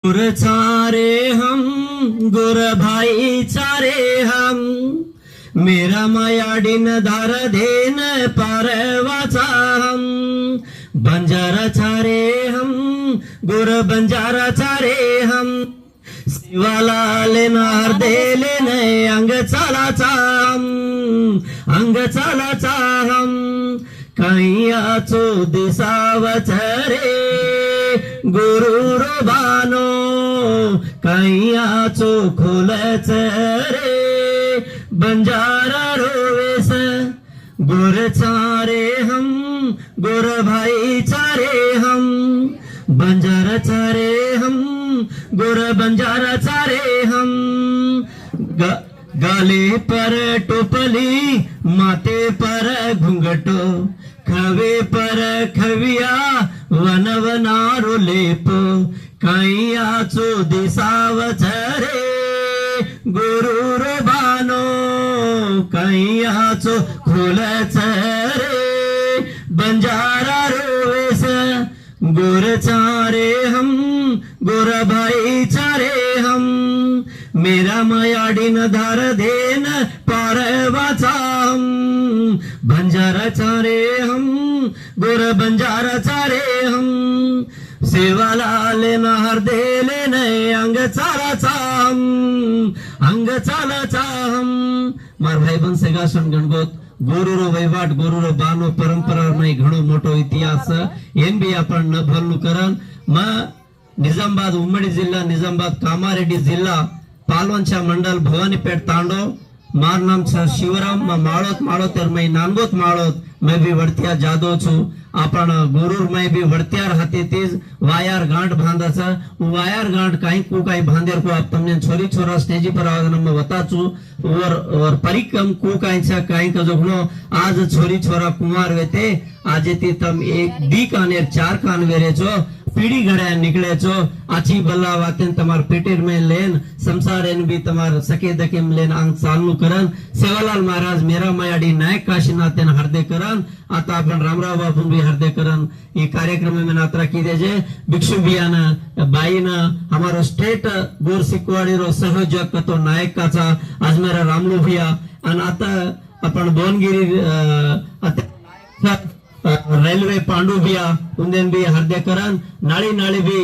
गुर चारे हम गुर भाई चारे हम मेरा मायाडीन धार देन पारवाचा हम बंजारा चारे हम गुर बंजारा चारे हम शिवाला लेनार दे लेने अंग चालाचा हम कैयाचो दिसावच रे गुरुर बानो कैयाचो खोलच रे बंजारा रोवेस गुर चारे हम गुर भाई चारे हम बंजारा चारे हम गुर बंजारा चारे हम गाले पर टोपली माथे पर घुंघटो खवे पर खविया वनवनारो लेप कैयाचो दिसावच रे गुरुर बानो कैयाचो खोलच रे बंजारा रोवेस गुर चारे हम गुर भाई चारे हम मेरा मायाडीन धार देन पारवाचा हम बंजारा चारे हम गुर बंजारा चारे हम सेवाला लेनार दे लेने अंग चालाचा हम मार भाई बन सेगा सन गणगोत गोरुरो वैवाट गोरुरो बानो परंपरा में घणो मोटो इतिहास एम भी आपण न भरलू करन म निजामाबाद उम्मडी जिल्हा निजामाबाद कामारेड्डी जिल्हा पालवंचा मंडल भवानीपेट तांडो मार नाम शिवराम माळोत माळोतेर मैं नानगोत माळोत मैं भी वड़तिया जादो छु आपण गोरूर में भी वड़तियार हाथे तेज वायर गांठ बांधा छ वायर गांठ काई को काई बांधेर को आप तमने छोरी छोरा स्टेज पर आवन में बता छु और परिक्रम को काई छ काई का जोगनो आज छोरी छोरा कुमार वेते आज ती तम एक दी कानेर चार कान वेरे छो पीढ़ी घड़ा निकले छो आची बल्ला वातेन तमार पेटेर में लेन संसार एन भी तमार सके दके में लेन अंग चालू करन सेवालाल महाराज मेरा मायाडी नायक काशीनाथ एन हरदे करन आता आपण रामराव बाबू भी हरदे करन ये कार्यक्रम में नात्रा की देजे भिक्षु बियान बाईन हमारो स्टेट गोर सिकवाडी रो सहयोजक तो नायक काचा आज मेरा रामलू भैया अन आता आपण बोनगिरी रेल्वे पांडू बिया उन्देन भी हरदे करन नाळी भी